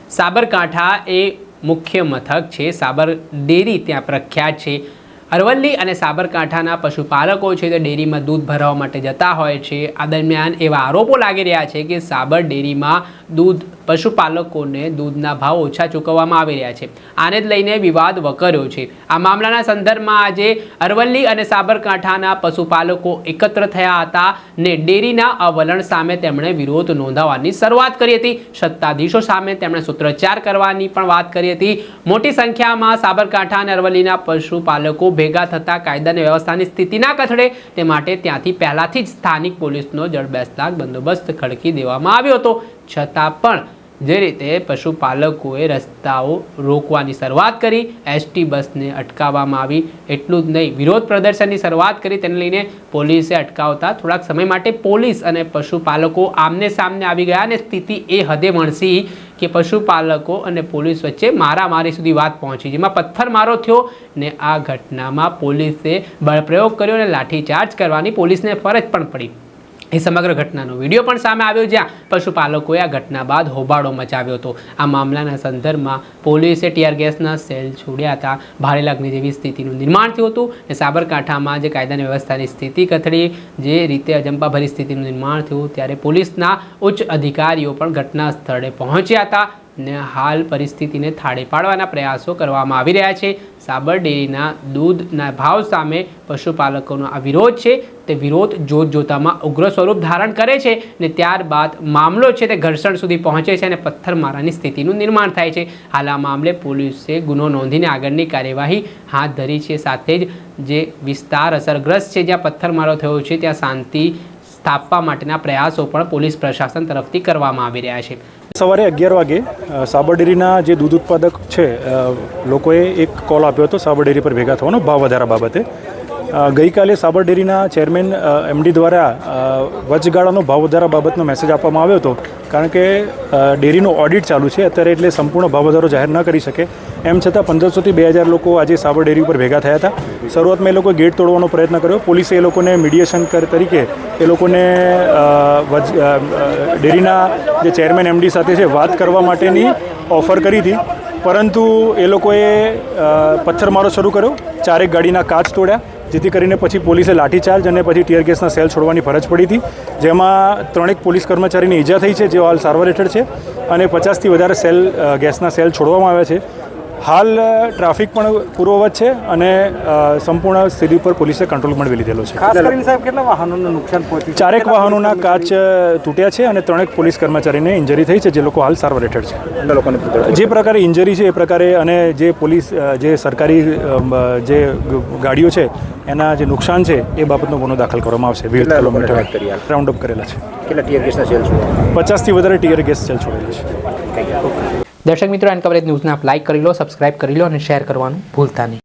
સાબરકાંઠા એ મુખ્ય મથક છે। સાબર ડેરી ત્યાં પ્રખ્યાત છે। અરવલ્લી અને સાબરકાંઠાના પશુપાલકો છે તે ડેરીમાં દૂધ ભરાવવા માટે જતા હોય છે। આ દરમિયાન એવા આરોપો લાગી રહ્યા છે કે સાબર ડેરીમાં દૂધ પશુપાલકોને દૂધના ભાવ ઓછા ચૂકવવામાં આવી રહ્યા છે। આને જ લઈને વિવાદ વકર્યો છે। આ મામલાના સંદર્ભમાં આજે અરવલ્લી અને સાબરકાંઠાના પશુપાલકો એકત્ર થયા હતા ને ડેરીના આ વલણ સામે તેમણે વિરોધ નોંધાવવાની શરૂઆત કરી હતી। સત્તાધીશો સામે તેમણે સૂત્રોચ્ચાર કરવાની પણ વાત કરી હતી। મોટી સંખ્યામાં સાબરકાંઠા અને અરવલ્લીના પશુપાલકો ભેગા થતા કાયદા અને વ્યવસ્થાની સ્થિતિ ના કથળે તે માટે ત્યાંથી પહેલાથી જ સ્થાનિક પોલીસનો જડબેસલાક બંદોબસ્ત ખડકી દેવામાં આવ્યો હતો। છતાં પણ જે રીતે પશુપાલકોએ રસ્તાઓ રોકવાની શરૂઆત કરી, એસટી બસને અટકાવવામાં આવી, એટલું જ નહીં વિરોધ પ્રદર્શનની શરૂઆત કરી, તેને લઈને પોલીસે અટકાવતા થોડાક સમય માટે પોલીસ અને પશુપાલકો આમને સામને આવી ગયા અને સ્થિતિ એ હદે વણસી કે પશુપાલકો અને પોલીસ વચ્ચે મારામારી સુધી વાત પહોંચી, જેમાં પથ્થરમારો થયો ને આ ઘટનામાં પોલીસે બળપ્રયોગ કર્યો અને લાઠીચાર્જ કરવાની પોલીસને ફરજ પણ પડી। એ સમગ્ર ઘટનાનો વિડીયો પણ સામે આવ્યો, જ્યાં પશુપાલકોએ આ ઘટના બાદ હોબાળો મચાવ્યો હતો। આ મામલાના સંદર્ભમાં પોલીસે ટીયર ગેસના સેલ છોડ્યા હતા। ભારે લાગણી જેવી સ્થિતિનું નિર્માણ થયું હતું અને સાબરકાંઠામાં જે કાયદાની વ્યવસ્થાની સ્થિતિ કથળી, જે રીતે અજંપાભરી સ્થિતિનું નિર્માણ થયું ત્યારે પોલીસના ઉચ્ચ અધિકારીઓ પણ ઘટના સ્થળે પહોંચ્યા હતા ને હાલ પરિસ્થિતિને થાળે પાડવાના પ્રયાસો કરવામાં આવી રહ્યા છે। સાબર ડેરીના દૂધના ભાવ સામે પશુપાલકોનો આ વિરોધ છે તે વિરોધ જોતજોતામાં ઉગ્ર સ્વરૂપ ધારણ કરે છે ને ત્યારબાદ મામલો છે તે ઘર્ષણ સુધી પહોંચે છે અને પથ્થરમારાની સ્થિતિનું નિર્માણ થાય છે। હાલ આ મામલે પોલીસે ગુનો નોંધીને આગળની કાર્યવાહી હાથ ધરી છે। સાથે જ જે વિસ્તાર અસરગ્રસ્ત છે, જ્યાં પથ્થરમારો થયો છે, ત્યાં શાંતિ સ્થાપવા માટેના પ્રયાસો પણ પોલીસ પ્રશાસન તરફથી કરવામાં આવી રહ્યા છે। સવારે 11 વાગે સાબર ડેરીના જે દૂધ ઉત્પાદક છે લોકોએ એક કોલ આપ્યો હતો સાબર ડેરી પર ભેગા થવાનો ભાવ વધારા બાબતે। ગઈકાલે સાબર ડેરીના ચેરમેન એમડી દ્વારા વચગાળાનો ભાવ વધારા બાબતનો મેસેજ આપવામાં આવ્યો હતો, કારણ કે ડેરીનો ઓડિટ ચાલુ છે અત્યારે, એટલે સંપૂર્ણ ભાવ વધારો જાહેર ન કરી શકે। એમ છતાં 1500 થી 2000 લોકો આજે સાબર ડેરી ઉપર ભેગા થયા હતા। શરૂઆતમાં એ લોકોએ ગેટ તોડવાનો પ્રયત્ન કર્યો। પોલીસે એ લોકોને મીડિયેશન તરીકે એ લોકોને ડેરીના જે ચેરમેન એમડી સાથે છે વાત કરવા માટેની ઓફર કરી હતી, પરંતુ એ લોકોએ પથ્થરમારો શરૂ કર્યો, 4 ગાડીના કાચ તોડ્યા, જેથી કરીને પછી પોલીસે લાઠીચાર્જ અને પછી ટીયર ગેસના સેલ છોડવાની ફરજ પડી હતી, જેમાં 3 પોલીસ કર્મચારીની ઈજા થઈ છે, જેઓ હાલ સારવાર હેઠળ છે, અને 50થી વધારે ગેસના સેલ છોડવામાં આવ્યા છે। હાલ ટ્રાફિક પણ પૂર્વવત છે અને સંપૂર્ણ સ્થિતિ ઉપર પોલીસે કંટ્રોલ મેળવી લીધેલો છે। ખાસ કરીને સાહેબ કેટલા વાહનોનું નુકસાન પહોંચ્યું? 4 વાહનોના કાચ તૂટ્યા છે અને 3 પોલીસ કર્મચારીને ઇન્જરી થઈ છે, જે લોકો હાલ સારવાર હેઠળ છે। જે પ્રકારે ઇન્જરી છે એ પ્રકારે અને જે પોલીસ જે સરકારી જે ગાડીઓ છે એના જે નુકસાન છે એ બાબતનો ગુનો દાખલ કરવામાં આવશે। 20 કિલોમીટર રાઉન્ડ અપ કરેલા છે। કેટલા ટીયર ગેસના સેલ છોડ્યા? 50થી વધારે ટીયર ગેસ સેલ છોડેલા છે। દર્શક મિત્રો, એન કવરેજ ન્યૂઝને આપ લાઇક કરી લો, સબસ્ક્રાઇબ કરી લો અને શેર કરવાનું ભૂલતા નહીં।